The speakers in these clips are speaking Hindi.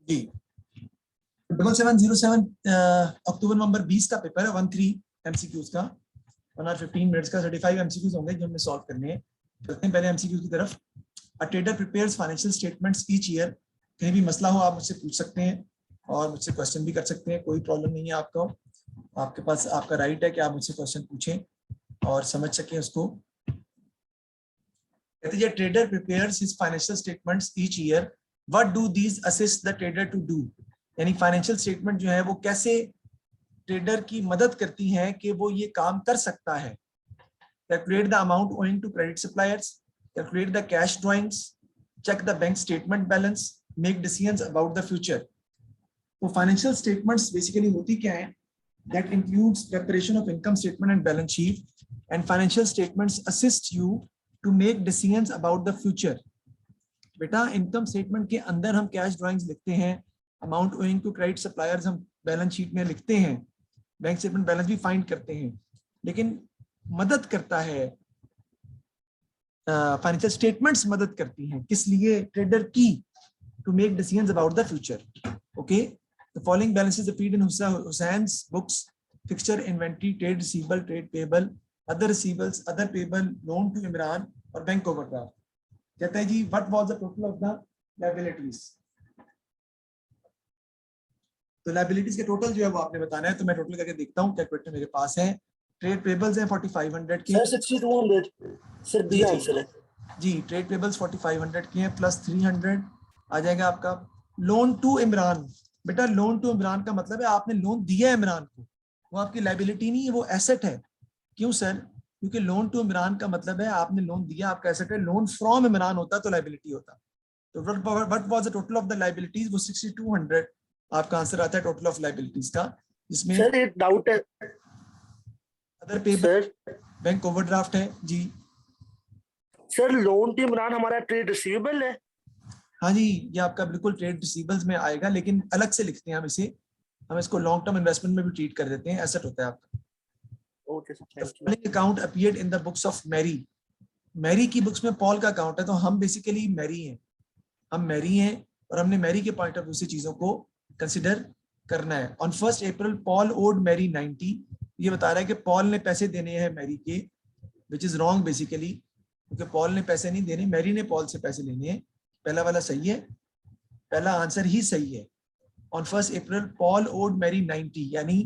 जी 7707 अक्टूबर नवंबर 20 का पेपर है, 13 एमसीक्यूज का, 1 और 15 मिनट्स का, 35 एमसीक्यूज होंगे जो हमने सॉल्व करने हैं। चलते हैं पहले एमसीक्यू की तरफ। A trader prepares financial statements each year. कहीं भी मसला हो आप मुझसे पूछ सकते हैं और मुझसे क्वेश्चन भी कर सकते हैं, कोई प्रॉब्लम नहीं है आपको, आपके पास आपका राइट है कि आप मुझसे क्वेश्चन पूछें और समझ सकें उसको। कहते हैं trader prepares his financial statements each year, what do these assist the trader to do. यानी फाइनेंशियल स्टेटमेंट जो है वो कैसे ट्रेडर की मदद करती हैं कि वो ये काम कर सकता है। Calculate the amount owing to credit suppliers, calculate the cash drawings, check the bank statement balance, make decisions about the future. तो फाइनेंशियल स्टेटमेंट्स बेसिकली होती क्या है? That includes preparation of income statement and balance sheet, and financial statements assist you to make decisions about the future. बेटा इनकम स्टेटमेंट के अंदर हम कैश ड्रॉइंग्स लिखते हैं, amount owing to credit suppliers हम बैलेंस शीट में लिखते हैं, बैंक स्टेटमेंट बैलेंस भी फाइंड करते हैं, लेकिन मदद करता है फाइनेंशियल स्टेटमेंट्स मदद करती हैं किस लिए? ट्रेडर की to make decisions about the future. Okay, the following balances appeared in Hussain's books: fixture, inventory, trade receivable, trade payable, other receivables, other payable, loan to Imran और बैंक ओवरड्राफ्ट। कहता है जी what was the total of the liabilities. तो लायबिलिटीज के टोटल जो है वो आपने बताना है, तो मैं टोटल करके देखता हूं, कैलकुलेटर मेरे पास है। ट्रेड पेबल्स हैं 4500 के सर, 6200 सर बी आंसर है जी। ट्रेड पेबल्स 4500 के हैं, प्लस 300 आ जाएगा आपका। लोन टू इमरान, बेटा लोन टू इमरान का मतलब है आपने लोन दिया है इमरान को, वो आपकी लायबिलिटी नहीं है, वो एसेट है। क्यों सर? क्योंकि लोन टू इमरान का मतलब है आपने लोन दिया, आपका एसेट है। लोन फ्रॉम इमरान होता तो लायबिलिटी होता। तो what was the total of the liabilities, वो 6200 आपका आंसर आता है टोटल ऑफ लायबिलिटीज का, जिसमें सर एक डाउट है अदर पेबल, बैंक ओवरड्राफ्ट है जी। सर लोन टू इमरान हमारा ट्रेड रिसीवेबल है। हाँ जी, ये आपका बिल्कुल ट्रेड रिसीवेबल्स में आएगा, लेकिन अलग से लिखते हैं हम इसे, हम इसको लॉन्ग टर्म इन्वेस्टमेंट में भी ट्रीट कर देते हैं, एसेट होता है आपका। Okay sir, thank you. Following account appeared in the books of Mary. Mary की बुक्स में पॉल का अकाउंट है, तो हम बेसिकली मैरी हैं, हम मैरी हैं और हमने मैरी के पॉइंट ऑफ व्यू से चीजों को कंसिडर करना है। On 1 April Paul owed Mary 90। ये बता रहा है कि पॉल ने पैसे देने हैं मैरी के, विच इज रॉन्ग बेसिकली, क्योंकि पॉल ने पैसे नहीं देने, मैरी ने पॉल से पैसे लेने हैं। पहला वाला सही है, पहला आंसर ही सही है। On 1 April Paul owed Mary 90, यानी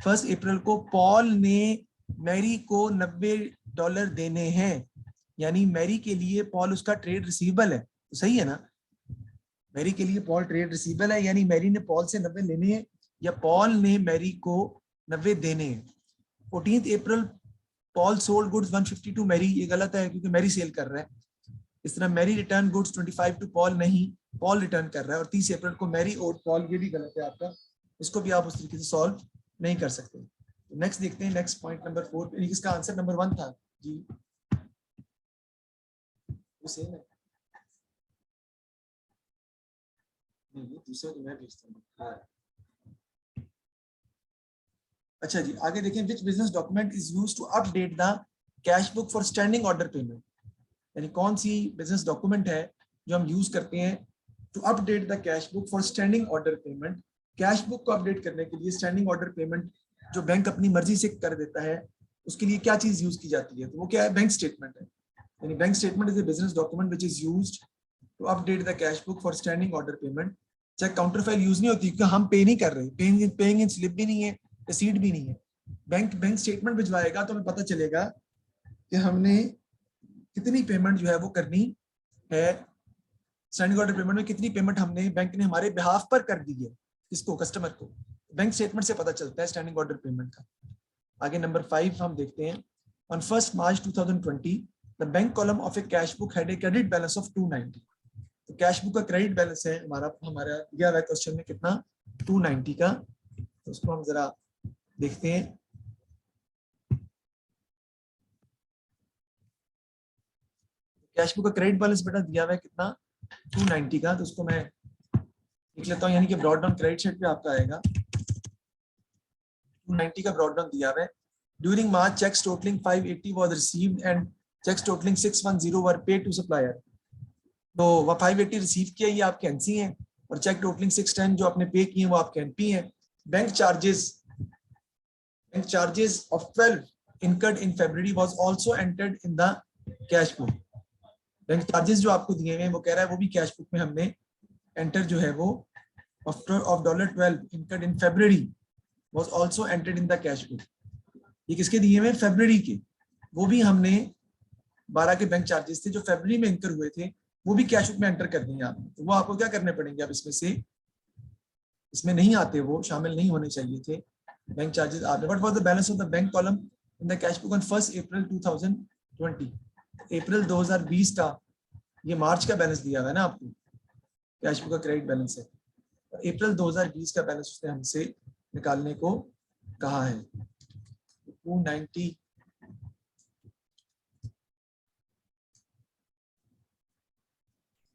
1 अप्रैल को पॉल ने मैरी को $90 देने हैं, यानी मैरी के लिए पॉल उसका ट्रेड रिसीवेबल है। तो सही है ना, मैरी के लिए पॉल ट्रेड रिसीवेबल है, यानी मैरी ने पॉल से 90 लेने हैं या पॉल ने मैरी को 90 देने हैं। 14 April Paul sold goods 150 to Mary, ये गलत है क्योंकि मैरी सेल कर रहा है। इस तरह Mary return goods 25 to Paul, नहीं, पॉल रिटर्न कर रहा है। और 30 अप्रैल को मैरी और पॉल, ये भी गलत है आपका, इसको भी आप उस तरीके से सॉल्व नहीं कर सकते। तो नेक्स्ट देखते हैं, नेक्स्ट पॉइंट नंबर 4, इसका आंसर नंबर 1 था जी, सेम है नहीं, दूसरा तो मैं भेजता हूँ। अच्छा जी, आगे देखें, which business document is used to update the cash book for standing order payment. यानी कौन सी बिजनेस डॉक्यूमेंट है जो हम यूज करते हैं to update the cash book for standing order payment. Cash book को अपडेट करने के लिए स्टैंडिंग ऑर्डर पेमेंट जो बैंक अपनी मर्जी से कर देता है, उसके लिए क्या चीज यूज की जाती है? तो वो क्या है? बैंक स्टेटमेंट है। यानी bank statement is a business document which is used to update the cash book for standing order payment. चाहे काउंटर फाइल यूज नहीं होती क्योंकि हम पे नहीं कर रहे, पेइंग इन स्लिप भी नहीं है, रसीद भी नहीं है। बैंक स्टेटमेंट भिजवाएगा तो हमें पता चलेगा कि हमने कितनी पेमेंट जो है वो करनी है, स्टैंडिंग ऑर्डर पेमेंट में कितनी पेमेंट हमने, बैंक ने हमारे बिहाफ पर कर दी है, किसको? कस्टमर को। बैंक स्टेटमेंट से पता चलता है स्टैंडिंग ऑर्डर पेमेंट का। आगे नंबर 5 हम देखते हैं। On 1 March 2020 the bank column of a cash book had a credit balance of 290। तो कैश बुक का क्रेडिट बैलेंस है हमारा दिया हुआ क्वेश्चन में कितना? 290 का। तो उसको हम जरा देखते हैं। कैश बुक का क्रेडिट बैलेंस बेटा दिया हुआ है कितना? 290 का। तो उसको मैं लिख लेता हूँ, यानी कि ब्रॉड डाउन क्रेडिट साइड पे आपका आएगा 290 का ब्रॉड डाउन दिया हुआ है। During March cheques totalling 580 was received and cheques totalling 610 were pay to supplier, तो वह 580 रिसीव किया, ये आपके एनसी हैं, और चेक टोटलिंग 610 जो आपने पे किए वो आपके एनपी हैं। Bank charges of 12 incurred in February was also entered in the cash book। Bank charges जो आपको दिए हुए हैं वो कह रहा है वो भी कैश बुक में हमने एंटर जो है वो of $12 incurred in February was also entered in the cash book। ये किसके दिए हुए? फरवरी के, वो भी हमने 12 के बैंक चार्जेस थे जो फरवरी में इंकर हुए थे, वो भी कैश बुक में एंटर कर दिए आपने। तो वो आपको क्या करने पड़ेंगे? अब इसमें नहीं आते, वो शामिल नहीं होने चाहिए थे बैंक चार्जेस आपने। What was the balance of the bank column in the cash book on 1 अप्रैल 2020? अप्रैल 2020 का, ये मार्च का बैलेंस दिया हुआ है ना आपको, कैश बुक का क्रेडिट बैलेंस है, अप्रैल 2020 का बैलेंस उसने हमसे निकालने को कहा है। 290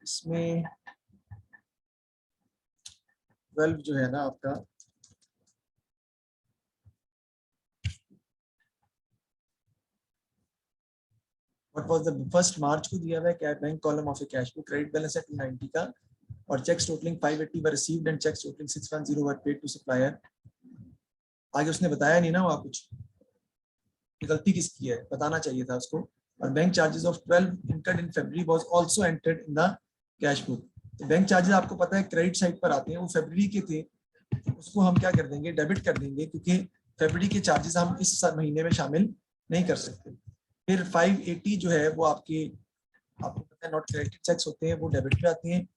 इसमें 12 जो है ना आपका, what was the first March को दिया हुआ है क्या bank column of a cash book, credit balance है 290 का, और cheques totalling 580 were received and cheques totalling 610 were paid to supplier. आगे उसने बताया नहीं ना वहाँ कुछ, गलती किसकी है बताना चाहिए था उसको। और bank charges of 12 incurred in February was also entered in the cash book. तो बैंक चार्जेस आपको पता है क्रेडिट साइड पर आते हैं, वो फरवरी के थे, उसको हम क्या कर देंगे? डेबिट कर देंगे, क्योंकि फरवरी के चार्जेस हम इस महीने में शामिल नहीं कर सकते। फिर 580 जो है वो आपको पता है नॉट क्रेडिटेड चेक्स होते हैं, वो डेबिट पे आते हैं,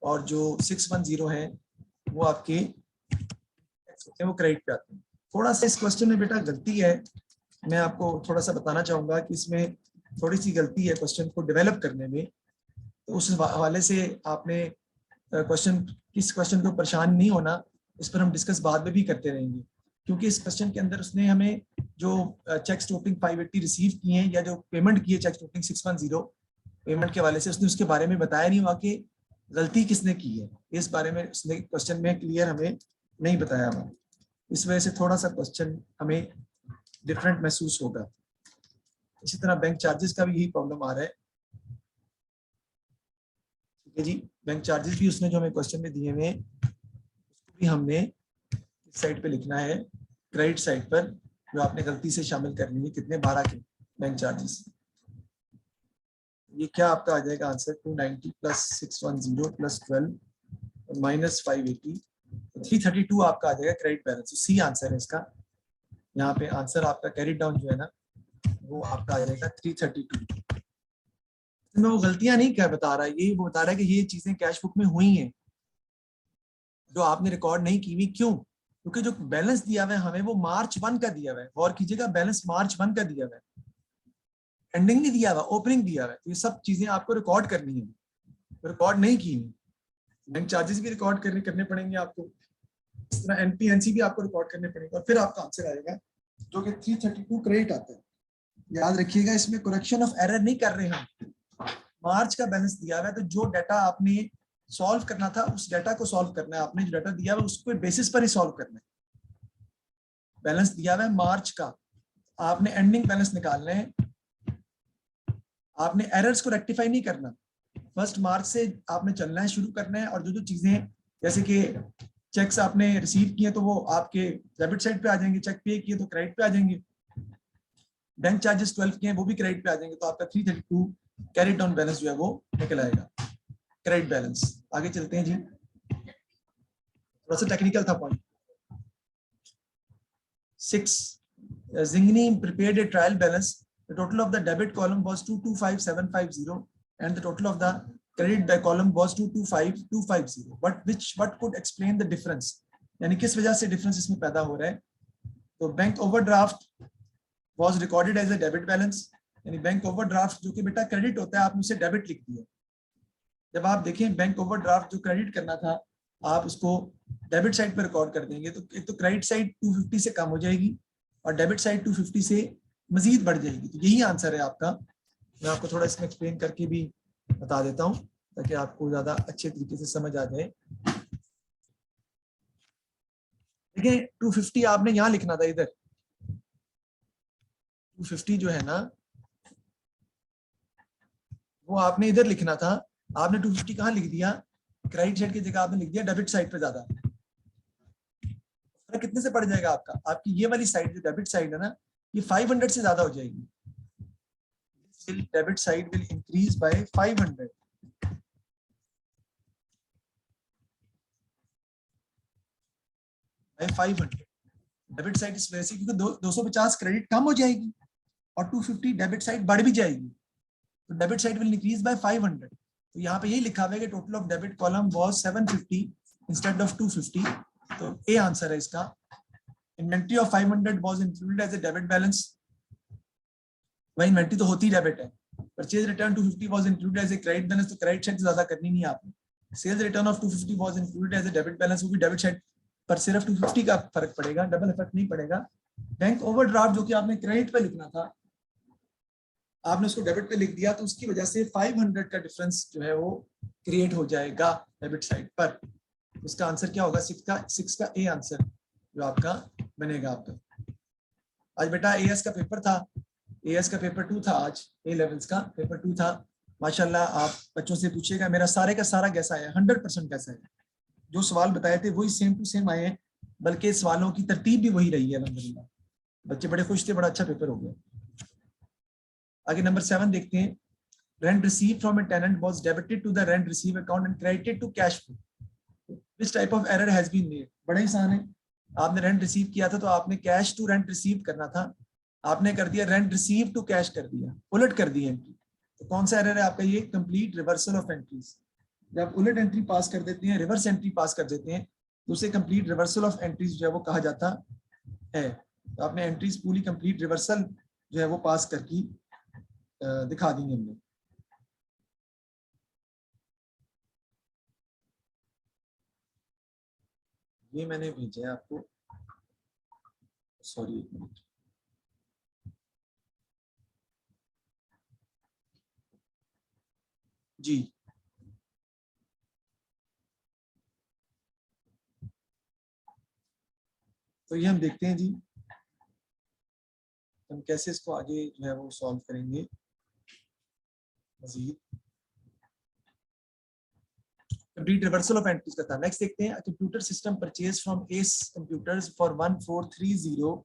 और जो 610 है वो आपके चेक्स होते हैं वो क्रेडिट पे आते हैं। थोड़ा सा इस क्वेश्चन में बेटा गलती है, मैं आपको थोड़ा सा बताना चाहूंगा कि इसमें थोड़ी सी गलती है क्वेश्चन को डेवलप करने में। तो उस हवाले से आपने किस क्वेश्चन को परेशान नहीं होना, इस पर हम डिस्कस बाद में भी करते रहेंगे, क्योंकि इस क्वेश्चन के अंदर उसने हमें जो चेक्स टोटलिंग 580 रिसीव किए हैं या जो पेमेंट की है चेक्स टोटलिंग 610 पेमेंट के वाले से, उसने उसके बारे में बताया नहीं हुआ कि गलती किसने की है, इस बारे में उसने क्वेश्चन में क्लियर हमें नहीं बताया हुआ। इस वजह से थोड़ा सा क्वेश्चन हमें डिफरेंट महसूस होगा। इसी तरह बैंक चार्जेस का भी यही प्रॉब्लम आ रहा है। ठीक है जी, बैंक चार्जेस भी उसने जो हमें क्वेश्चन में दिए हुए हैं उसको भी हमने इस साइड पे लिखना है, क्रेडिट साइड पर, जो आपने गलती से शामिल करनी है। कितने? 12 के बैंक चार्जेस। ये क्या आपका आ जाएगा आंसर? 290 प्लस 610 प्लस 12 माइनस 580, 332 आपका आ जाएगा क्रेडिट बैलेंस। सी आंसर है इसका। यहाँ पे आंसर आपका कैरी डाउन जो है ना वो आपका आ जाएगा 332। मैं वो गलतियां नहीं क्या बता रहा है, यही वो बता रहा है कि ये चीजें कैश बुक में हुई हैं जो आपने रिकॉर्ड नहीं की हुई। क्यों? क्योंकि जो बैलेंस दिया हुआ है हमें वो मार्च 1 का दिया हुआ है। गौर कीजिएगा, बैलेंस मार्च 1 का दिया हुआ है, एंडिंग नहीं दिया हुआ, ओपनिंग दिया हुआ है। तो ये सब चीजें आपको रिकॉर्ड करनी है, रिकॉर्ड नहीं की हुई। बैंक चार्जेस भी रिकॉर्ड करने पड़ेंगे आपको, इस तरह एनपी एनसी भी आपको रिकॉर्ड करने पड़ेंगे, और फिर आपका आंसर आएगा जो कि 332 क्रेडिट आता है। याद रखिएगा, इसमें करेक्शन ऑफ एरर नहीं कर रहे हम। मार्च का बैलेंस दिया हुआ है, तो जो डाटा आपने सॉल्व करना था उस डाटा को सॉल्व करना है। आपने जो डाटा दिया हुआ उसको बेसिस पर ही सॉल्व करना है। बैलेंस दिया हुआ है मार्च का, आपने एंडिंग बैलेंस निकालना है, आपने एरर्स को रेक्टिफाई नहीं करना। 1 मार्च से आपने चलना है, शुरू करना है, और जो जो चीजें जैसे कि चेक्स आपने रिसीव किए तो वो आपके डेबिट साइड पे आ जाएंगे, चेक पे किए तो क्रेडिट पे आ जाएंगे, बैंक चार्जेस 12 के हैं वो भी क्रेडिट पे आ जाएंगे, तो आपका 332 कैरी डाउन बैलेंस जो है वो निकल आएगा, क्रेडिट बैलेंस। आगे चलते हैं जी, थोड़ा सा टेक्निकल था point. 6 Zingni prepared a trial balance. The total of the debit column was 225750 and the total of the credit column was 225250. What could explain the difference? यानी किस वजह से डिफरेंस इसमें पैदा हो रहा है? तो bank overdraft was recorded as a debit balance, यानी बैंक ओवरड्राफ्ट जो कि बेटा क्रेडिट होता है आपने उसे डेबिट लिख दिया। जब आप देखें बैंक ओवरड्राफ्ट जो क्रेडिट करना था आप उसको डेबिट साइड पर रिकॉर्ड कर देंगे, तो एक तो क्रेडिट साइड 250 से कम हो जाएगी और डेबिट साइड 250 से मजीद बढ़ जाएगी। तो यही आंसर है आपका। मैं आपको थोड़ा इसमें एक्सप्लेन करके भी बता देता हूं ताकि आपको ज्यादा अच्छे तरीके से समझ आ जाए। देखिए 250 आपने यहाँ लिखना था, इधर 250 जो है ना वो आपने इधर लिखना था, आपने 250 कहाँ लिख दिया, क्रेडिट साइड की जगह आपने लिख दिया डेबिट साइड पे ज्यादा। कितने से पड़ जाएगा आपका, आपकी ये वाली साइड जो डेबिट साइड है ना, ये 500 से ज्यादा हो जाएगी। Debit side will increase by 500। By 500 debit side इस वजह से क्योंकि 250 क्रेडिट कम हो जाएगी और 250 डेबिट साइड बढ़ भी जाएगी, तो debit side will increase by 500। तो यहाँ पे यही लिखा हुआ है कि total of debit column was 750 instead of 250, तो ए आंसर है इसका। Inventory of 500 was included as a debit balance, वही इन्वेंट्री तो होती डेबिट है। Purchase return 250 was included as a credit balance, तो क्रेडिट साइड से ज्यादा करनी नहीं है आपने। Sales return of 250 was included as a debit balance, वो भी डेबिट साइड पर सिर्फ 250 का फर्क पड़ेगा, डबल इफेक्ट नहीं पड़ेगा। बैंक ओवरड्राफ्ट जो कि आपने क्रेडिट पे लिखना था, आपने उसको डेबिट पे लिख दिया, तो उसकी वजह से 500 का डिफरेंस जो है वो क्रिएट हो जाएगा डेबिट साइड पर। उसका आंसर क्या होगा, 6 का ए आंसर जो आपका बनेगा आपका। आज बेटा एएस का पेपर था, एएस का पेपर 2 था, आज ए लेवल्स का पेपर 2 था। माशाल्लाह आप बच्चों से पूछिएगा, मेरा सारे का सारा कैसा है, 100% कैसा है। जो सवाल बताए थे वही सेम टू सेम आए हैं, बल्कि सवालों की तरतीब भी वही रही है अल्हम्दुलिल्लाह। बच्चे बड़े खुश थे, बड़ा अच्छा पेपर हो गया। आगे नंबर 7 देखते हैं। Rent receive from a tenant was debited to the rent receive account and credited to cash flow. This type of error has been made. बड़ा आसान है, आपने रेंट रिसीव किया था तो आपने कैश टू रेंट रिसीव करना था, आपने कर दिया रेंट रिसीव टू कैश कर दिया, उलट कर दी एंट्री। तो कौन सा एरर है आपका, ये कंप्लीट रिवर्सल ऑफ एंट्रीज। जब उलट एंट्री पास कर देते हैं, रिवर्स एंट्री पास कर देते हैं, तो उसे कंप्लीट रिवर्सल ऑफ एंट्रीज जो है वो कहा जाता है। तो आपने एंट्रीज पूरी कंप्लीट रिवर्सल जो है वो पास करके दिखा देंगे हमने। ये मैंने भेजा है आपको, सॉरी एक मिनट। जी तो ये हम देखते हैं जी, हम कैसे इसको आगे जो है वो सॉल्व करेंगे मजीद। कंप्लीट रिवर्सल ऑफ एंट्रीज का था। नेक्स्ट देखते हैं, computer system purchase from S computers for 1430।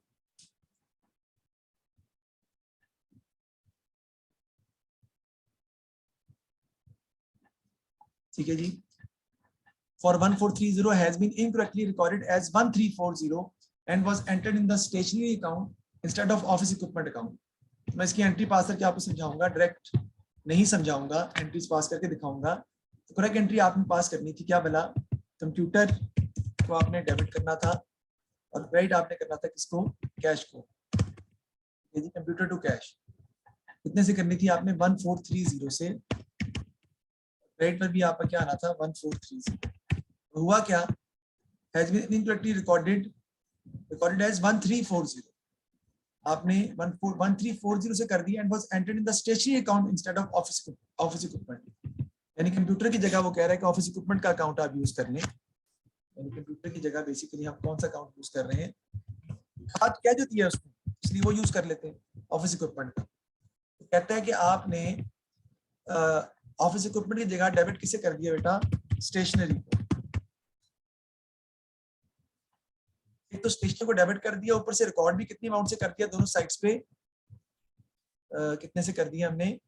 ठीक है जी। For 1430 has been incorrectly recorded as 1340 and was entered in the stationery account instead of office equipment account. मैं इसकी एंट्री पास करके आपको समझाऊंगा, डायरेक्ट नहीं समझाऊंगा, एंट्रीज पास करके दिखाऊंगा। तो करेक्ट एंट्री आपने पास करनी थी, क्या बोला, कंप्यूटर को आपने डेबिट करना था और क्रेडिट आपने करना था किसको, कैश को। ये जी कंप्यूटर टू कैश कितने से करनी थी आपने, 1430 से। क्रेडिट पर भी आपका क्या आना था, 1430। हुआ क्या, has been incorrectly recorded as 1340। आपने 1340 से कर दिया and was entered in the stationery account instead of office equipment। यानी कंप्यूटर की जगह वो कह रहा है कि ऑफिस इक्विपमेंट का अकाउंट आप यूज कर लें। यानी कंप्यूटर की जगह बेसिकली हम कौन सा अकाउंट यूज कर रहे हैं, खाद क्या जो दिया उसको, इसलिए वो यूज कर लेते हैं ऑफिस इक्विपमेंट का। तो कहता है कि आपने ऑफिस इक्विपमेंट की जगह डेबिट किसे कर दिया बेटा, स्टेशनरी को। एक तो स्टेशनरी को डेबिट कर दिया, ऊपर से रिकॉर्ड भी कितनी अमाउंट से कर दिया, दोनों साइड्स पे कितने से कर दिया हमने,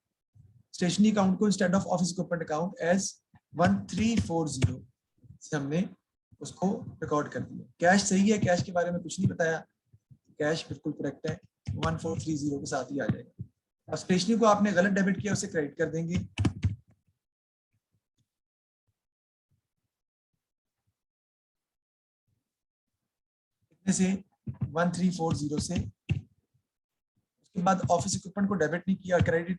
स्टेशनरी अकाउंट को instead of office equipment account as 1340 से हमने उसको रिकॉर्ड कर दिया। कैश सही है, कैश के बारे में कुछ नहीं बताया, कैश बिल्कुल करेक्ट है, 1430 के साथ ही आ जाएगा। अब स्टेशनरी को आपने गलत डेबिट किया, उसे क्रेडिट कर देंगे। से 1340 से, उसके बाद ऑफिस इक्विपमेंट को डेबिट नहीं किया, क्रेडिट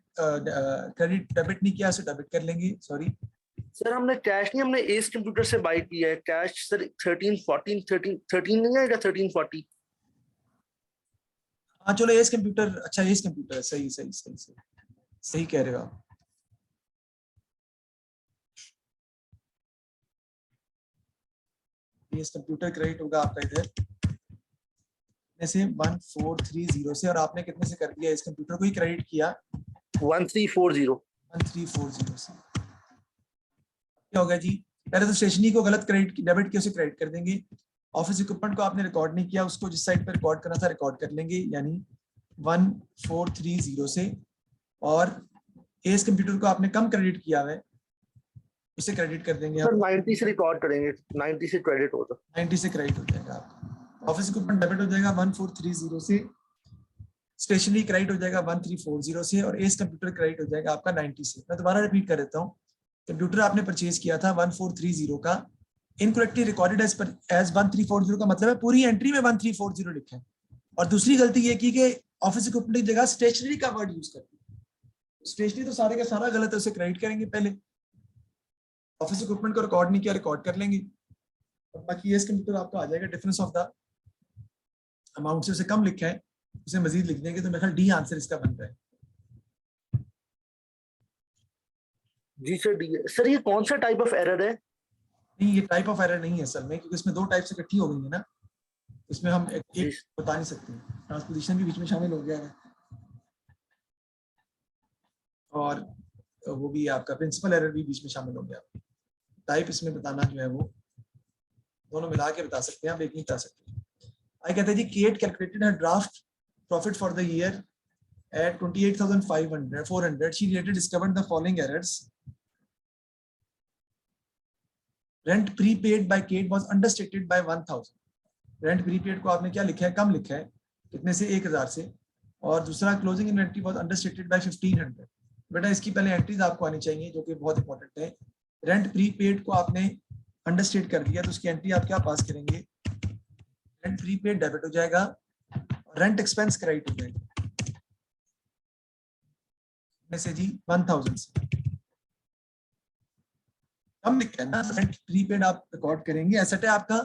डेबिट नहीं किया, उसे डेबिट कर लेंगे। सॉरी सर हमने कैश नहीं, हमने एस कंप्यूटर से बाय किया है कैश सर। 13 नहीं आएगा, 1340। हाँ चलो एस कंप्यूटर, अच्छा एस कंप्यूटर, सही सही सही सही सही कह रहे हो आप। एस कंप्यूटर क्रेडिट होगा आपका इधर से 1430 से, और आपने कितने से कर दिया, इस कंप्यूटर को ही क्रेडिट किया 1340। 1340 से क्या होगा जी? पहले तो स्टेशनरी को गलत क्रेडिट डेबिट किया, उसे क्रेडिट कर देंगे। ऑफिस इक्विपमेंट को आपने रिकॉर्ड नहीं किया, उसको जिस साइड पे रिकॉर्ड करना था रिकॉर्ड कर लेंगे, यानी 1430 से। और एस कंप्यूटर को आपने कम क्रेडिट किया है, उसे क्रेडिट कर देंगे सर हम। 90 से रिकॉर्ड करेंगे, 90 से क्रेडिट होगा, 90 से क्रेडिट हो जाएगा आपका। ऑफिस इक्विपमेंट डेबिट हो जाएगा 1430 से, स्टेशनरी क्रेडिट हो जाएगा 1340 से, और एस कंप्यूटर क्रेडिट हो जाएगा आपका 90 से। मैं दोबारा रिपीट कर देता हूँ, कंप्यूटर आपने परचेज किया था 1430 का, इनकरेक्टली रिकॉर्डेड एज 1340 का मतलब है पूरी एंट्री में 1340 लिखा है। और दूसरी गलती ये की कि ऑफिस इक्विपमेंट की जगह स्टेशनरी का वर्ड यूज करते हैं। स्टेशनरी तो सारे का सारा गलत है, उसे क्रेडिट करेंगे पहले। ऑफिस इक्विपमेंट को रिकॉर्ड नहीं किया, रिकॉर्ड कर लेंगे, और बाकी एस कंप्यूटर आपका आ जाएगा। डिफरेंस ऑफ द अमाउंट से उसे कम लिखा है, उसे मजीद लिख देंगे, तो मेरे ख्याल डी आंसर इसका बन रहा है। जी सर डी। सर ये कौन सा टाइप ऑफ एरर है? नहीं, ये टाइप ऑफ एरर नहीं है असल में, क्योंकि इसमें दो टाइप से इकट्ठी हो गई है ना, इसमें हम एक बता नहीं सकते। ट्रांसपोजिशन भी बीच में शामिल हो गया है, और वो भी आपका प्रिंसिपल एरर भी बीच में शामिल हो गया। टाइप इसमें बताना जो है वो दोनों मिला के बता सकते हैं, आप एक नहीं बता सकते। आई कहते हैं जी, Kate calculated her draft profit for the year at 28,400. She later discovered the following errors. Rent prepaid by Kate was understated by 1,000. Rent prepaid को आपने क्या लिखा है? कम लिखा है, कितने से? 1,000 से। और दूसरा closing inventory was understated by 1,500. बेटा इसकी पहले एंट्रीज आपको आनी चाहिए, जो कि बहुत इंपॉर्टेंट है। रेंट प्रीपेड को आपने अंडरस्टेट कर दिया, तो उसकी एंट्री आप क्या पास करेंगे? रेंट प्रीपेड डेबिट हो जाएगा, रेंट एक्सपेंस क्रेडिट हो जाएगा में से जी 1,000 से। कम लिखा है ना, रेंट प्रीपेड आप रिकॉर्ड करेंगे, एसेट है आपका,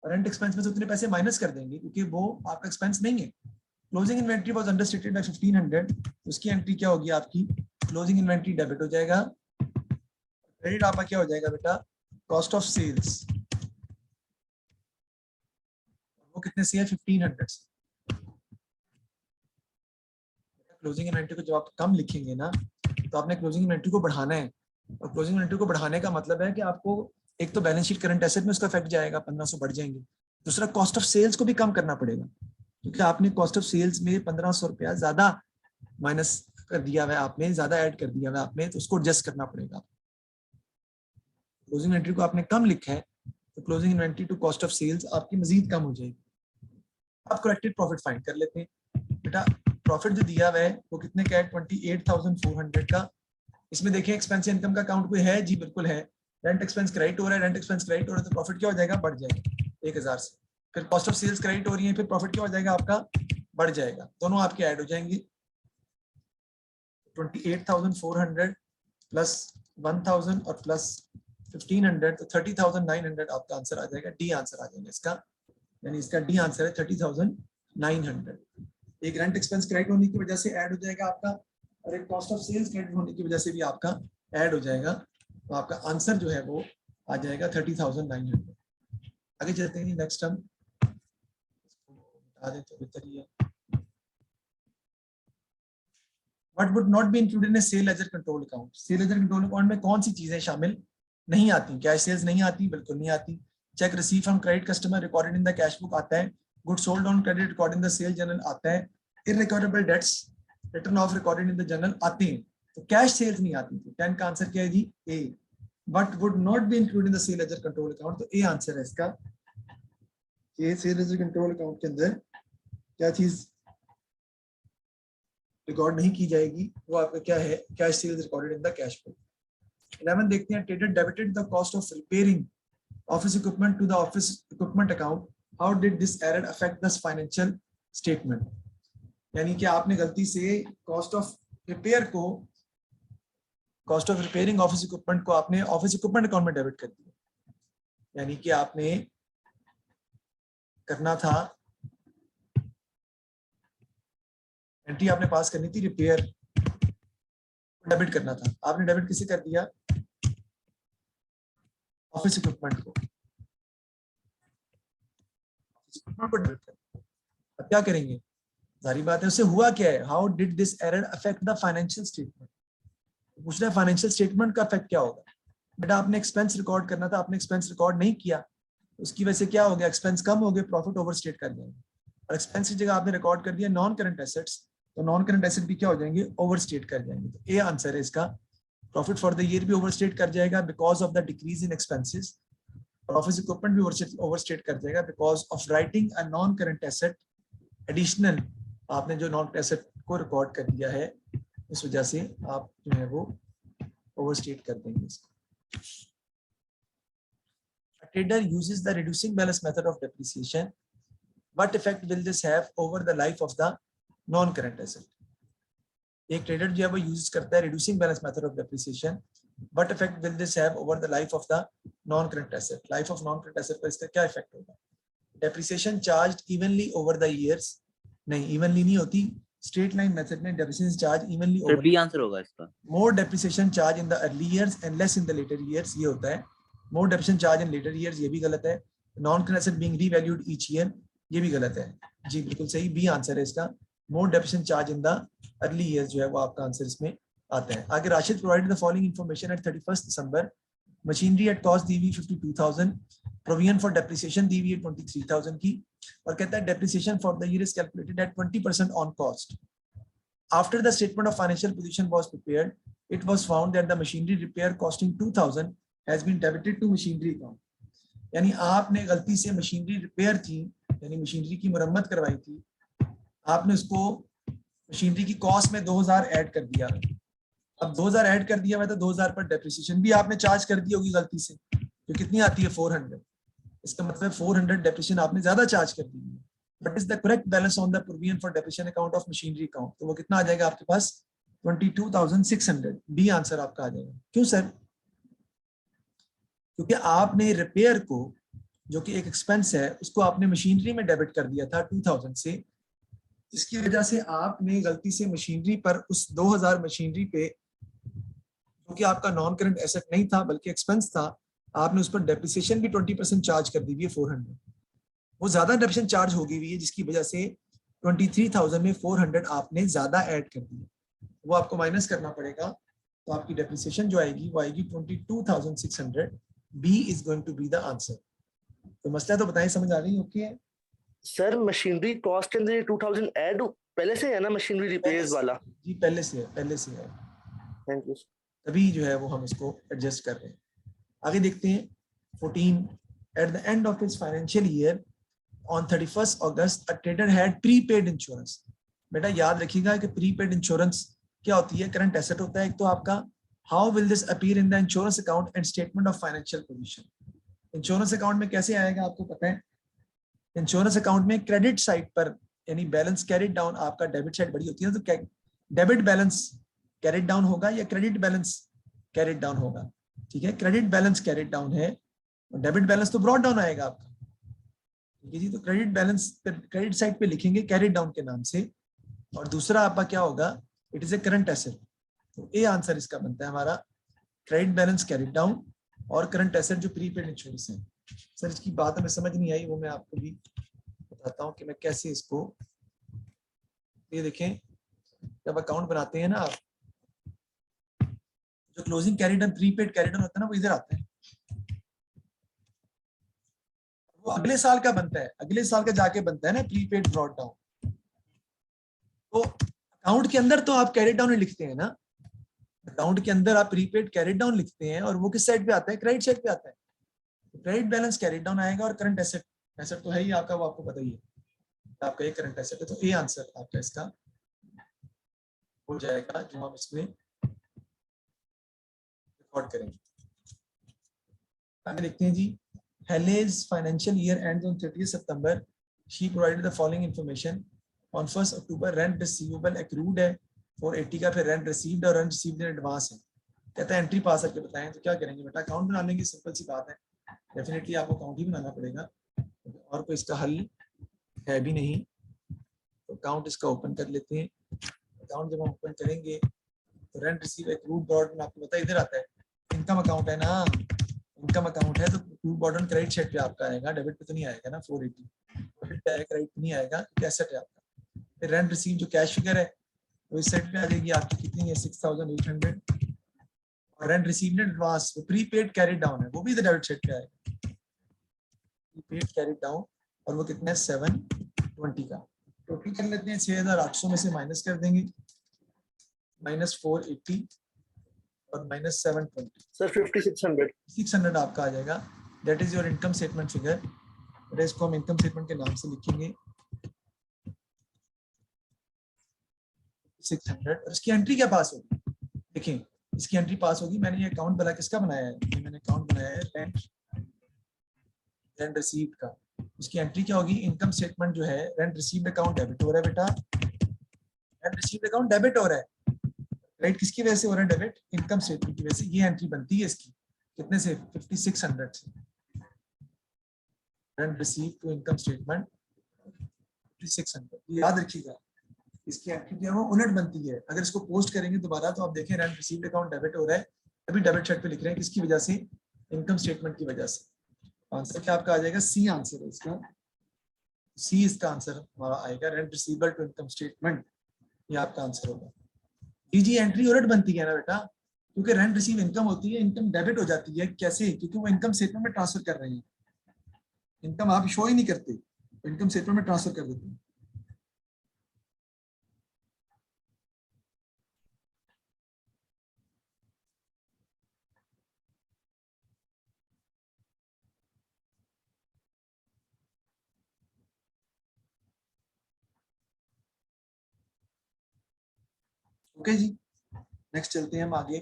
रेंट एक्सपेंस में से उतने पैसे माइनस कर देंगे, क्योंकि वो आपका एक्सपेंस नहीं है। Closing inventory was understated by 1,500, उसकी एंट्री क्या होगी आपकी? क्लोजिंग इन्वेंट्री डेबिट हो जाएगा, क्रेडिट आपका क्या हो जाएगा बेटा? Cost of sales. वो कितने से है? 1,500 से। क्लोजिंग इन्वेंट्री को जब आप कम लिखेंगे ना, तो आपने क्लोजिंग इन्वेंट्री को बढ़ाना है, और क्लोजिंग इन्वेंट्री को बढ़ाने का मतलब है कि आपको एक तो बैलेंस शीट करंट एसेट में उसका इफेक्ट जाएगा, 1,500 बढ़ जाएंगे। दूसरा कॉस्ट ऑफ सेल्स को भी कम करना पड़ेगा, क्योंकि आपने कॉस्ट ऑफ सेल्स में 1,500 रुपया ज्यादा माइनस कर दिया हुआ है, आपने ज्यादा ऐड कर दिया हुआ है आपने, तो उसको एडजस्ट करना पड़ेगा। क्लोजिंग इन्वेंट्री को आपने कम लिखा है, तो closing inventory to cost of sales आपकी मजीद कम हो जाएगी। आप करेक्टेड प्रॉफिट फाइंड कर लेते हैं बेटा। प्रॉफिट जो दिया हुआ है वो कितने का है? 28,400 का। इसमें देखें एक्सपेंस इनकम का अकाउंट कोई है? जी बिल्कुल है। रेंट एक्सपेंस क्रेडिट हो रहा है, रेंट एक्सपेंस क्रेडिट हो रहा है, तो प्रॉफिट क्या हो जाएगा? बढ़ जाएगा 1,000 से। फिर कॉस्ट ऑफ सेल्स क्रेडिट हो रही है, फिर प्रॉफिट क्या हो जाएगा आपका? बढ़ जाएगा। दोनों आपके ऐड हो जाएंगे। 28,400 प्लस 1,000 और प्लस 1,500, तो 30,900 आपका आंसर आ जाएगा। डी आंसर आ जाएगा इसका, यानी इसका डी आंसर है 30,900। एक रेंट एक्सपेंस क्रेडिट होने की वजह से ऐड हो जाएगा आपका, और एक कॉस्ट ऑफ सेल्स क्रेडिट होने की वजह से भी आपका ऐड हो जाएगा। तो आपका आंसर जो है वो आ जाएगा 30,900। आगे चलते हैं, नेक्स्ट हम बता दें तो बेहतर ही है। What would not be included in a sale ledger control account? Sale ledger control account में कौन सी चीजें शामिल नहीं आती? कैश सेल्स नहीं आती, बिल्कुल नहीं आती। Cheque received from credit customer recorded in the cash book आता है। Good sold on credit recorded in the sale journal आता है। Irrecoverable debts written off recorded in the journal आते हैं। तो कैश सेल्स नहीं आती थी। 10 का आंसर क्या है जी? A. But would not be included in the sale ledger control account, तो ए आंसर है इसका। ये सेल लेजर कंट्रोल अकाउंट के अंदर क्या चीज रिकॉर्ड नहीं की जाएगी? वो आपका क्या है? Cash sales recorded in the cash book. 11 देखते हैं, trader debited the cost of repairing office equipment to the office equipment account, how did this error affect the financial statement? यानी कि आपने गलती से कॉस्ट ऑफ रिपेयर को, cost of repairing office equipment को आपने ऑफिस इक्विपमेंट अकाउंट में डेबिट कर दिया। यानी कि आपने करना था, एंट्री आपने पास करनी थी, रिपेयर डेबिट करना था, आपने डेबिट किसे कर दिया? ऑफिस इक्विपमेंट को। डेबिट कर, अब क्या करेंगे? सारी बात है, उससे हुआ क्या है? How did this error affect the financial statement? पूछ रहा है फाइनेंशियल स्टेटमेंट का इफेक्ट क्या होगा। बेटा आपने एक्सपेंस रिकॉर्ड करना था, आपने एक्सपेंस रिकॉर्ड नहीं किया, उसकी वजह से क्या हो गया, एक्सपेंस कम हो गए, प्रॉफिट ओवरस्टेट कर जाएंगे। और एक्सपेंस की जगह आपने रिकॉर्ड कर दिया नॉन करंट एसेट्स, तो नॉन करंट एसेट भी क्या हो जाएंगे, ओवरस्टेट कर जाएंगे। तो ए आंसर है इसका। प्रॉफिट फॉर द ईयर भी ओवरस्टेट कर जाएगा because of the decrease in expenses, और ऑफिस इक्विपमेंट भी ओवरस्टेट कर जाएगा because of writing a non current asset additional. आपने जो नॉन एसेट को रिकॉर्ड कर दिया है, इस वजह से आप जो है वो ओवरस्टेट कर देंगे इसको। A trader uses the reducing balance method of depreciation. What effect will this have over the life of the non-current asset? एक ट्रेडर जो है वो यूज करता है reducing balance method of depreciation. What effect will this have over the life of the non current asset? Life of non current asset पर इसका क्या इफेक्ट होगा? Depreciation charged evenly over the years, नहीं इवनली नहीं होती, स्ट्रेट लाइन मेथड में depreciation charge evenly sir over. B answer होगा इसका। More depreciation charge in the early years and less in the later years, ये होता है। More depreciation charge in later years, ये भी गलत है। Non current asset being revalued each year, ये भी गलत है। जी बिल्कुल सही, बी आंसर है इसका। More depreciation charge in the early years जो है वो आपका आंसर इसमें आता है। आगे Rashid provided the following information at 31 December. Machinery at cost दी हुई 52,000, प्रोविजन फॉर डेप्रिसिएशन दी हुई है 23,000 की, और कहता है depreciation for the year is calculated at 20% on cost. After the statement of financial position was prepared, it was found that the machinery repair costing 2,000 has been debited to machinery account. यानी आपने गलती से मशीनरी रिपेयर थी, यानी मशीनरी की मरम्मत करवाई थी, आपने उसको मशीनरी की कॉस्ट में 2,000 ऐड कर दिया। अब 2,000 ऐड कर दिया, तो 2,000 पर डेप्रिसिएशन भी आपने चार्ज कर दी होगी गलती से, जो कितनी आती है 400। इसका मतलब 400 डेप्रिसिएशन आपने ज्यादा चार्ज कर दी है। What is the correct balance on the provision for depreciation account of machinery account? तो वो कितना आ जाएगा आपके पास, 22,600। बी आंसर आपका आ जाएगा। क्यों सर? क्योंकि आपने रिपेयर को, जो कि एक एक्सपेंस है, उसको आपने मशीनरी में डेबिट कर दिया था 2,000 से, जिसकी वजह से आपने गलती से मशीनरी पर उस 2,000 मशीनरी पे, जो कि आपका नॉन करंट एसेट नहीं था बल्कि एक्सपेंस था, आपने उस पर डेप्रिसिएशन भी 20% चार्ज कर दी हुई है 400। वो ज्यादा डेप्रिसिएशन चार्ज हो गई हुई है, जिसकी वजह से 23,000 में 400 आपने ज्यादा ऐड कर दिया, वो आपको माइनस करना पड़ेगा। तो आपकी डेप्रिसिएशन जो आएगी वो आएगी 22,600। B is going to be the answer. तो मसला तो बताएं, समझ आ गई? ओके है सर मशीनरी कॉस्ट के अंदर 2000 ऐड पहले से है ना, मशीनरी रिपेयर्स वाला? जी पहले से है, पहले से है। Thank you. तभी जो है वो हम इसको एडजस्ट कर रहे हैं। आगे देखते हैं 14। At the end of his financial year on 31st August, a trader had prepaid insurance. बेटा याद रखिएगा कि प्रीपेड इंश्योरेंस क्या होती है, करंट एसेट होता है एक तो आपका। How will this appear in the insurance account and statement of financial position? Insurance account में कैसे आएगा आपको पता है? इंश्योरेंस अकाउंट में क्रेडिट साइड पर, यानी बैलेंस कैरिड डाउन, आपका डेबिट साइड बड़ी होती है, तो डेबिट बैलेंस कैरिड डाउन होगा या क्रेडिट बैलेंस कैरिड डाउन होगा? ठीक है, क्रेडिट बैलेंस कैरिड डाउन है, डेबिट बैलेंस तो ब्रॉट डाउन आएगा आपका। जी, तो क्रेडिट बैलेंस क्रेडिट साइड पे लिखेंगे कैरिड डाउन के नाम से, और दूसरा आपका क्या होगा, it is a current asset. तो ए आंसर इसका बनता है हमारा, क्रेडिट बैलेंस कैरिड डाउन और करंट एसेट जो प्रीपेड इंश्योरेंस है। सर इसकी बात हमें समझ नहीं आई, वो मैं आपको भी बताता हूँ कि मैं कैसे इसको। ये देखें, जब अकाउंट बनाते हैं ना आप, जो closing carried down prepaid carried down होता है ना, वो इधर आता है। वो अगले साल का बनता है, अगले साल का जाके बनता है ना प्रीपेड ब्रॉट डाउन। तो अकाउंट के अंदर तो आप कैरिड डाउन लिखते हैं ना, अकाउंट के अंदर आप प्रीपेड कैरिड डाउन लिखते हैं, और वो किस साइड पे आता है, क्रेडिट साइड पे आता है। क्रेडिट बैलेंस कैरिड डाउन आएगा, और करंट एसेट, एसेट तो है ही आपका, वो आपको पता ही है, आपका एक करंट एसेट है। तो ए आंसर आपका इसका हो जाएगा, जो हम इसमें रिकॉर्ड करेंगे। आगे देखते हैं जी। Helle's financial year ends on 30th September. She provided the following information. On 1st October, rent receivable accrued है 480 का, फिर rent received और rent received in advance है। कहता है एंट्री पास करके बताएं, तो क्या करेंगे बेटा, अकाउंट बना लेंगे, सिंपल सी बात है। डेफिनेटली आपको अकाउंट ही बनाना पड़ेगा, और कोई इसका हल है भी नहीं। तो अकाउंट इसका ओपन कर लेते हैं। अकाउंट जब हम ओपन करेंगे तो रेंट रिसीव एक्रूड ब्रॉड, आपको पता है इधर आता है, इनकम अकाउंट है ना, इनकम अकाउंट है, तो accrued brought on credit side पे आपका आएगा, डेबिट पे तो नहीं आएगा ना। 480 डेबिट पे आएगा, क्रेडिट पे नहीं आएगा, क्योंकि एसेट है आपका। फिर रेंट रिसीव जो कैश फिगर है वो इस साइड पे आ जाएगी आपकी, कितनी है 6,800, और rent received in advance prepaid carried down है, वो भी डेबिट साइड पे आएगा, प्रीपेड कैरिड डाउन, और वो कितना है 720 का। टोटल कर लेते हैं, 6800 में से माइनस कर देंगे, -480 और -720, सर 5600 600 आपका आ जाएगा। That is your income statement figure. इसको हम इनकम स्टेटमेंट के नाम से लिखेंगे 600। और इसकी एंट्री क्या पास होगी, देखें इसकी एंट्री पास होगी। मैंने ये अकाउंट बना किसका बनाया है, ये मैंने अकाउंट बनाया है रेंट रिसीव्ड का। उसकी एंट्री क्या होगी, इनकम स्टेटमेंट जो है रेंट रिसीव्ड अकाउंट डेबिट हो रहा है बेटा, रेंट रिसीव्ड अकाउंट डेबिट हो रहा है, राइट। किसकी वजह से हो रहा है डेबिट, इनकम स्टेटमेंट की वजह से। ये एंट्री बनती है इसकी कितने से, 5600 से। Rent received to income statement 5600, याद रखिएगा। इसकी एंट्री क्या है, वो उलट बनती है। अगर इसको पोस्ट करेंगे दोबारा तो आप देखें रेंट रिसीव्ड अकाउंट डेबिट हो रहा है, अभी डेबिट साइड पे लिख रहे हैं, किसकी वजह से, इनकम स्टेटमेंट की वजह से। आंसर क्या आपका आ जाएगा, सी आंसर है इसका, सी इसका आंसर हमारा आएगा, rent receivable to income statement, ये आपका आंसर होगा। जी एंट्री उलट बनती है ना बेटा, क्योंकि रेंट रिसीव इनकम होती है, इनकम डेबिट हो जाती है। कैसे, क्योंकि वो इनकम स्टेटमेंट में ट्रांसफर कर रहे हैं, इनकम आप शो ही नहीं करते, इनकम स्टेटमेंट में ट्रांसफर कर देते हैं। ओके जी, नेक्स्ट चलते हैं हम आगे।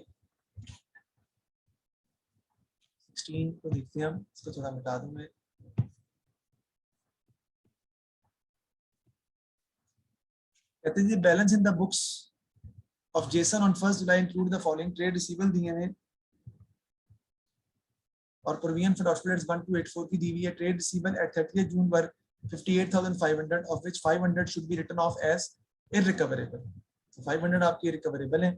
16 को देखते हैं हम, इसको थोड़ा मिटा दूं मैं। कहते हैं जी balance in the books of Jason on 1 July include the following trade receivable दिए हैं और प्रोविजन फॉर डॉक्यूमेंट्स 1284 की दी हुई है। Trade receivable at 30 June were 58,500 of which 500 should be written off as irrecoverable. 500 आपकी रिकवरेबल है।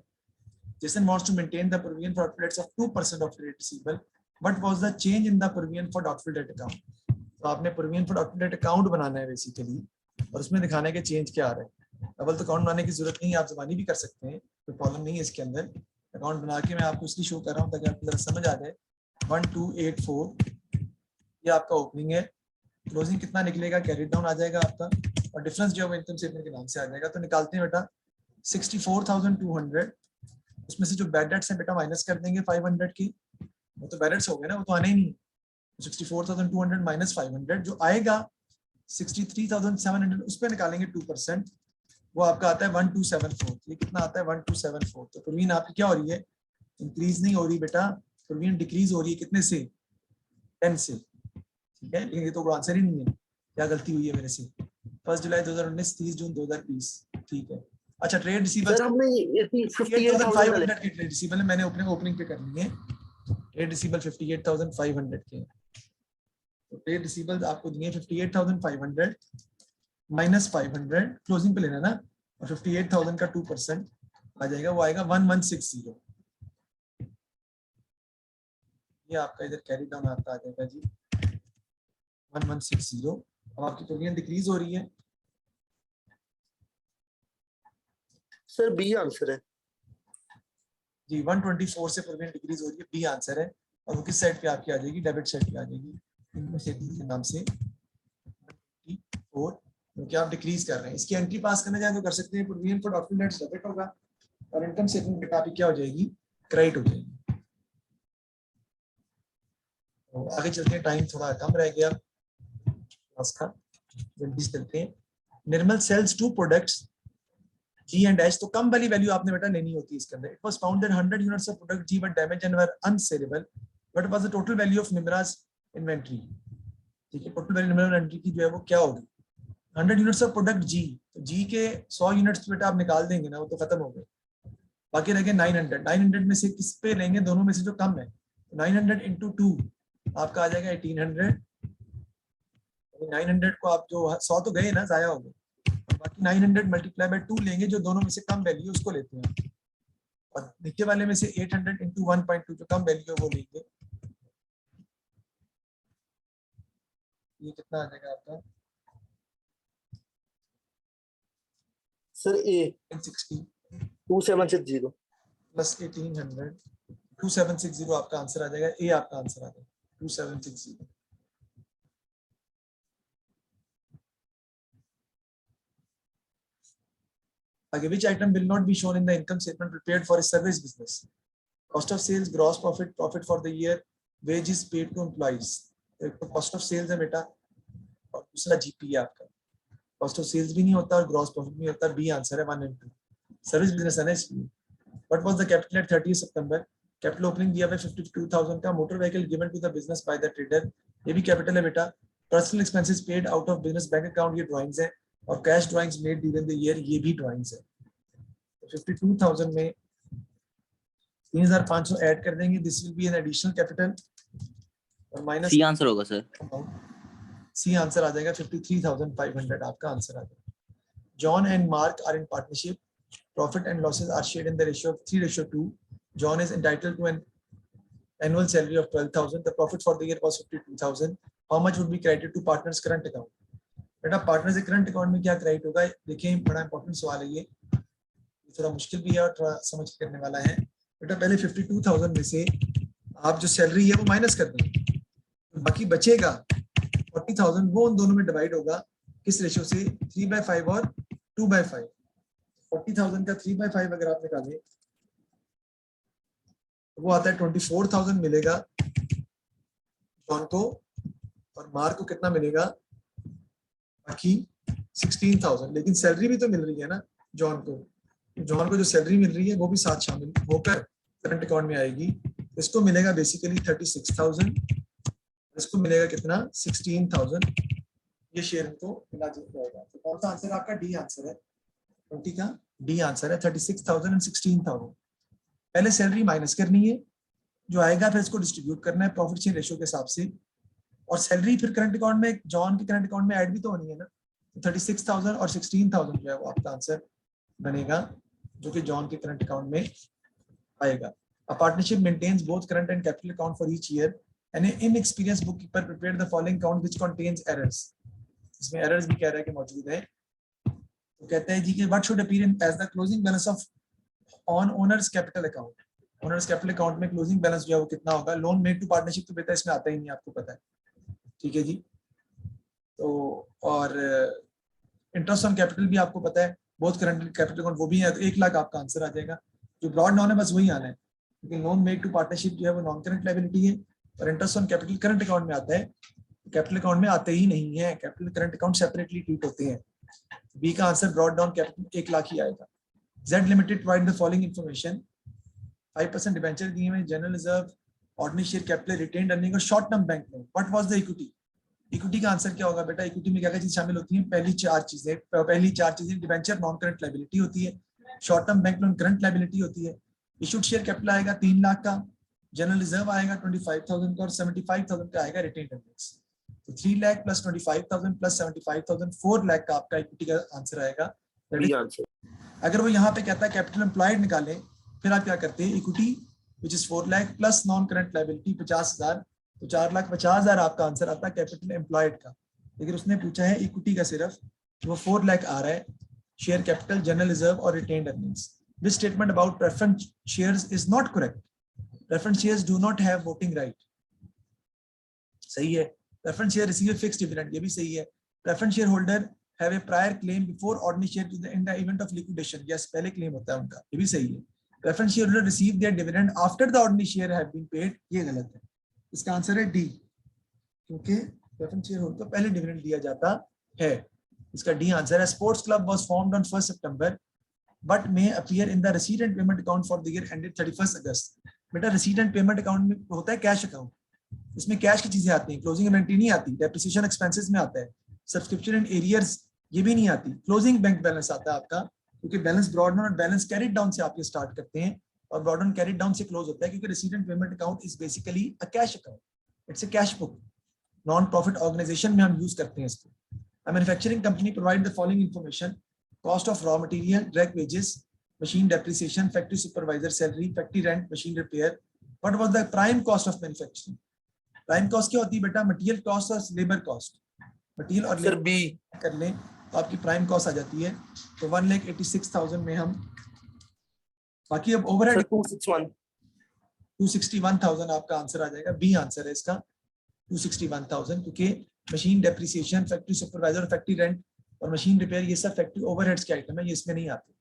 Jason wants to maintain the provision for outflows of 2% of trade receivable. What was the change in the provision for doubtful debt account? तो आपने provision for doubtful debt account बनाना है बेसिकली, और उसमें दिखाना है कि चेंज क्या आ रहा है। डबल तो अकाउंट बनाने की जरूरत नहीं है, आप जबानी भी कर सकते हैं, कोई प्रॉब्लम नहीं है इसके अंदर। अकाउंट बना के मैं आपको इसलिए शो कर रहा हूँ ताकि आपको जरा समझ आ जाए। 1284 ये आपका ओपनिंग है, क्लोजिंग कितना निकलेगा, कैरी डाउन आ जाएगा आपका, और डिफरेंस जो है इनकम स्टेटमेंट के नाम से आ जाएगा। तो निकालते हैं बेटा 64,200, उसमें से जो बैड डेट्स हैं बेटा माइनस कर देंगे 500 की, वो तो बैड डेट्स हो गए ना, वो तो आने ही नहीं। 64,200 माइनस 500 जो आएगा 63,700, उस पर निकालेंगे 2%, वो आपका आता है 1274। ये कितना आता है 1274। तो प्रोविजन आपकी क्या हो रही है, इंक्रीज नहीं हो रही बेटा, प्रोविजन डिक्रीज हो रही है, कितने से, 10 से, ठीक है। लेकिन ये तो आंसर ही नहीं है, क्या गलती हुई है मेरे से। 1 जुलाई 2019, 30 जून 2020, ठीक है। अच्छा ट्रेड रिसीवेबल, सर हमने 58,500 के ट्रेड रिसीवेबल मैंने ओपनिंग पे कर लिए हैं। ट्रेड रिसीवेबल 58,500 के, तो ट्रेड रिसीवेबल आपको दिए 58,500 माइनस 500, क्लोजिंग पे लेना ना, और 58,000 का 2% आ जाएगा, वो आएगा 1160। ये आपका इधर कैरी डाउन आपका आ जाएगा जी 1160। अब आपकी प्रोविजन डिक्रीज हो रही है। सर बी आंसर है जी 124 से प्रोविजन डिक्रीज हो रही है, बी आंसर है। और वो किस साइड पे आपकी आ जाएगी, डेबिट साइड पे आ जाएगी, इनकम स्टेटमेंट के नाम से 124, क्योंकि आप डिक्रीज कर रहे हैं। इसकी एंट्री पास करना चाहे तो कर सकते हैं, प्रोविजन फॉर डॉक्यूमेंट्स डेबिट होगा और इनकम स्टेटमेंट बेटा आपकी क्या हो जाएगी, क्रेडिट हो जाएगी। तो आगे चलते हैं, टाइम थोड़ा कम रह गया क्लास का, जल्दी से चलते हैं। Nirmal sales 2 products G and H, तो कम वाली वैल्यू आपने बेटा लेनी होती है इसके अंदर। It was found that 100 units of product G were damaged and were unsellable. What was the total value of Nimra's inventory? ठीक है, टोटल वैल्यू निम्रा इन्वेंटरी की जो है वो क्या होगी, 100 यूनिट्स ऑफ प्रोडक्ट G, तो G के 100 यूनिट्स बेटा आप निकाल देंगे ना, वो तो खत्म हो गए, बाकी रह गए 900। 900 में से किस पे लेंगे, दोनों में से जो कम है, 900 इंटू 2 आपका आ जाएगा 1800। 900 को आप जो 100 तो गए ना, जाया हो गए, बाकी 900 मल्टीप्लाई बाय 2 लेंगे, जो दोनों में से कम वैल्यू उसको लेते हैं, और नीचे वाले में से 800 इंटू 1.2 जो कम वैल्यू है वो लेंगे। ये कितना आ जाएगा आपका, सर ए 60 2760 प्लस 1800 2760 आपका आंसर आ जाएगा, ए आपका आंसर आ जाएगा 2760। Okay, which item will not be shown in the income statement prepared for a service business? Cost of sales, gross profit, profit for the year, wages paid to employees. तो cost of sales है बेटा, और दूसरा GP है आपका। Cost of sales भी नहीं होता और gross profit भी होता, B आंसर है 1 and 2। सर्विस बिजनेस है ना इसलिए। What was the capital at 30 September? Capital opening दिया है 52,000 का। Motor vehicle given to the business by the trader, ये भी कैपिटल है बेटा। Personal expenses paid out of business bank account, ये ड्राइंग्स है। और cash drawings made during the year, ये भी ड्राइंग्स है। 52,000 में 3,500 ऐड कर देंगे, this will be an additional capital, और माइनस सी आंसर होगा सर। सी आंसर आ जाएगा 53,500 आपका आंसर आ जाएगा। John and Mark are in partnership, profit and losses are shared in the ratio of 3:2. John is entitled to an annual salary of 12,000. The profit for the year was 52,000. How much would be credited to partners current account? बेटा पार्टनर्स के करंट अकाउंट में क्या क्रेडिट होगा? देखिए बड़ा इंपॉर्टेंट सवाल है ये, थोड़ा मुश्किल भी है और थोड़ा समझ करने वाला है। बेटा पहले 52,000 में से आप जो सैलरी है वो माइनस कर देंगे, बाकी बचेगा 40,000, वो उन दोनों में डिवाइड होगा। किस रेशियो से? 3/5 और 2/5। 40,000 का 3/5 अगर आप निकालें तो वो आता है 24,000 मिलेगा जॉन को, और मार्क को कितना मिलेगा? बाकी 16,000। लेकिन सैलरी भी तो मिल रही है ना जॉन को। जॉन को जो सैलरी मिल रही है वो भी साथ शामिल होकर करंट अकाउंट में आएगी। इसको मिलेगा बेसिकली 36,000, इसको मिलेगा कितना? 16,000। ये शेयर को मिला जाएगा। तो कौन सा आंसर आपका? डी आंसर है। 20 का डी आंसर है, 36,000 एंड 16,000। पहले सैलरी माइनस करनी है, जो आएगा फिर इसको डिस्ट्रीब्यूट करना है प्रॉफिट शेयर रेशियो के हिसाब से, और सैलरी फिर करंट अकाउंट में, जॉन के करंट अकाउंट में ऐड भी तो होनी है ना। तो 36,000 और 16,000 जो है वो आपका आंसर बनेगा, जो कि जॉन के करंट अकाउंट में आएगा। A partnership maintains both current and capital account for each year, and inexperienced bookkeeper prepared the following account which contains errors. इसमें एरर्स भी कह रहा है कि मौजूद है। तो कहते हैं जी कि what should appear in as the closing balance of on owners capital account. Owners capital account में क्लोजिंग बैलेंस जो है वो कितना होगा? लोन मेड टू पार्टनरशिप तो बेटा इसमें आता ही नहीं, आपको पता है, ठीक है जी। तो और इंटरेस्ट ऑन कैपिटल भी आपको पता है, बोथ करंट कैपिटल अकाउंट वो भी है। तो 1 लाख आपका आंसर आ जाएगा। जो ब्रॉड नॉन है बस वही आना है, क्योंकि लोन मेड टू पार्टनरशिप जो है वो नॉन करंट लायबिलिटी है, और interest on capital current account में आता है, कैपिटल अकाउंट में आते ही नहीं है। Capital current account separately treat होते हैं। बी का answer brought down capital 1 lakh ही आएगा। Z limited provide the following information. 5% debenture दिए हुए, general reserve, ordinary share capital, retained earning और short term bank loan. What was the equity? Equity का आंसर क्या होगा बेटा? इक्विटी में क्या क्या चीज शामिल होती है? पहली चार चीजें डिबेंचर नॉन करंट लायबिलिटी होती है, short term bank loan current liability होती है, इशूड शेयर कैपिटल आएगा 3 लाख का, जनरल रिजर्व आएगा 25,000 का, और 75,000 का आएगा रिटेन्ड अर्निंग्स। तो 3 लाख प्लस 25,000 प्लस 75,000, 4 लाख का आपका इक्विटी का आंसर आएगा। अगर वो यहाँ पे कहता है कैपिटल एम्प्लॉयड निकालें, फिर आप क्या करते हैं? Equity which is 4 lakh plus non current liability 50,000, तो 4,50,000 आपका आंसर आता है कैपिटल एम्प्लॉयड का। लेकिन उसने पूछा है इक्विटी का सिर्फ, वो 4 लाख आ रहा है, शेयर कैपिटल, जनरल रिजर्व और retained earnings. This statement about preference shares is not correct. Preference shares do not have voting right. सही है। Preference share receive fixed dividend, ये भी सही है। Preference share holder have a prior claim before ordinary share in the event of liquidation. Yes, पहले क्लेम होता है उनका, ये भी सही है। Preference shareholder receive their dividend after the ordinary share have been paid, ये गलत है। इसका आंसर है डी, क्योंकि preference shareholder को पहले डिविडेंड दिया जाता है। इसका डी आंसर है। Sports club was formed on 1st September but may appear in the receipt and payment account for the year ended 31st August. बेटा receipt and payment account में होता है कैश अकाउंट, इसमें कैश की चीजें आती हैं, क्लोजिंग इन्वेंटरी नहीं आती, डेप्रिसिएशन एक्सपेंसेस में आता है, सब्सक्रिप्शन एंड एरियर्स ये भी नहीं आती, क्लोजिंग बैंक बैलेंस आता है आपका, क्योंकि बैलेंस ब्रॉड डाउन और बैलेंस कैरिड डाउन से आप ये स्टार्ट करते हैं, और ब्रॉड डाउन कैरिड डाउन से क्लोज होता है, क्योंकि receipt and payment account is basically a cash account, it's a cash book. Non profit organisation में हम यूज करते हैं इसको। A manufacturing company provide the following information: cost of raw material, direct wages, machine depreciation, factory supervisor salary, factory rent, machine repair. What was the prime cost of manufacturing? Prime cost क्या होती है बेटा? मटेरियल कॉस्ट और लेबर कॉस्ट। मटेरियल और लेबर बी कर लें तो आपकी प्राइम कॉस्ट आ जाती है। तो 1,86,000 में हम, बाकी अब ओवरहेड 261 261,000 आपका आंसर आ जाएगा, बी आंसर है इसका 261,000, क्योंकि machine depreciation, factory supervisor, factory rent और मशीन रिपेयर ये सब फैक्ट्री ओवरहेड्स के आइटम है, ये इसमें नहीं आते।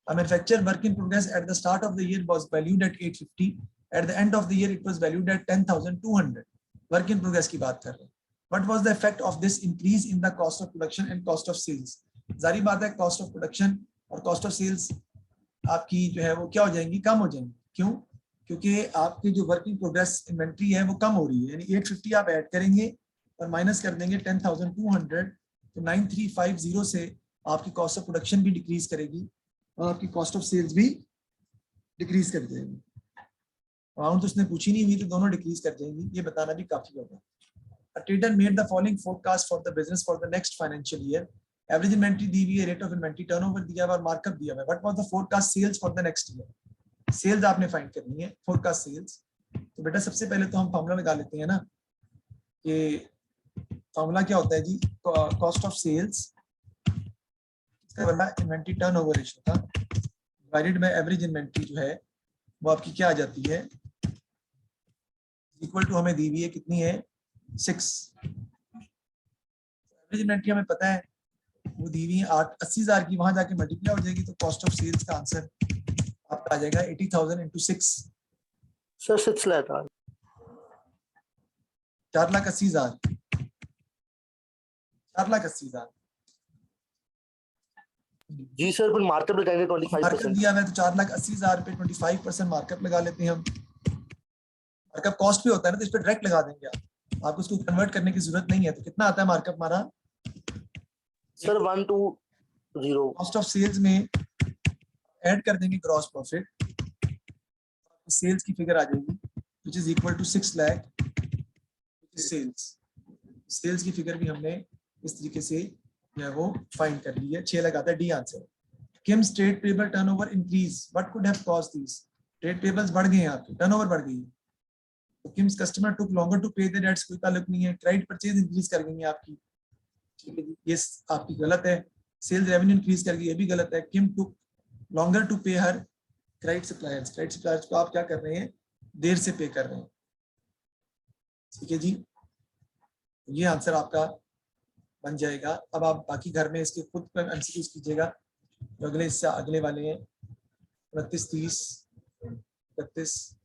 A manufacturer work in progress at the start of the year was valued at 850. At the end of the year, it was valued at 10,200. Work in progress की बात कर रहे हैं. What was the effect of this increase in the cost of production and cost of sales? जारी बात है, cost of production और cost of sales आपकी जो है वो क्या हो जाएंगी, कम हो जाएंगी। क्यों? क्योंकि आपकी जो वर्क इन प्रोग्रेस इन्वेंट्री है वो कम हो रही है, यानी 850 आप ऐड करेंगे और माइनस कर देंगे 10,200, तो 9350 से आपकी कॉस्ट ऑफ प्रोडक्शन भी डिक्रीज करेगी और आपकी कॉस्ट ऑफ सेल्स भी डिक्रीज कर जाएगी। अमाउंट तो उसने पूछी नहीं हुई, तो दोनों डिक्रीज कर जाएंगी, ये बताना भी काफी होगा। A trader made the following forecast for the business for the next financial year. Average inventory दी हुई है, rate of inventory turnover दिया हुआ और मार्कअप दिया हुआ है। What was the forecast sales for the next year? Sales आपने फाइंड करनी है, फोरकास्ट सेल्स। तो बेटा सबसे पहले तो हम फॉर्मूला लगा लेते हैं ना, कि फॉर्मूला क्या होता है जी, कॉस्ट ऑफ सेल्स इसका बदला इन्वेंट्री टर्नओवर रेशियो था डिवाइडेड बाय एवरेज इन्वेंट्री जो है वो आपकी क्या आ जाती है, इक्वल टू हमें दी हुई है कितनी है 6। एवरेज इन्वेंट्री हमें पता है वो दी हुई है 80,000 की, वहां जाके मल्टीप्लाई हो जाएगी, तो कॉस्ट ऑफ सेल्स का आंसर आपका आ जाएगा 80,000 into 6। सर 6 लाख 4,80,000, 4,80,000 जी सर, पर मार्कअप लगाएंगे मार्कअप 25%। दिया हुआ है तो 4,80,000 पे 25% मार्कअप लगा लेते हैं हम। मार्कअप कॉस्ट भी होता है ना, तो इस पे डायरेक्ट लगा देंगे आप, आपको इसको कन्वर्ट करने की जरूरत नहीं है। तो कितना आता है मार्कअप हमारा सर 120। कॉस्ट ऑफ सेल्स में ऐड कर देंगे ग्रॉस प्रॉफिट, सेल्स की फिगर आ जाएगी which is equal to 6 lakh sales. Sales की फिगर भी हमने इस तरीके से जो है वो फाइंड कर ली है, 6 लाख आता है, D answer. Kim's trade payable turnover increase, what could have caused this? Trade payables बढ़ गए हैं आपके, टर्नओवर बढ़ गई है, तो Kim's customer took longer to pay the debts, कोई ताल्लुक नहीं है, क्रेडिट परचेज इंक्रीज कर गई है आपकी, ठीक है जी, ये आपकी गलत है। सेल्स रेवेन्यू इंक्रीज कर गई, ये भी गलत है। किम टुक लॉन्गर टू पे हर क्रेडिट सप्लायर्स, क्रेडिट सप्लायर्स को आप क्या कर रहे हैं, देर से पे कर रहे हैं, ठीक है जी, ये आंसर आपका बन जाएगा। अब आप बाकी घर में इसके खुद पर एमसीक्यूज कीजिएगा, जो अगले इससे अगले वाले हैं 29, 30, 31,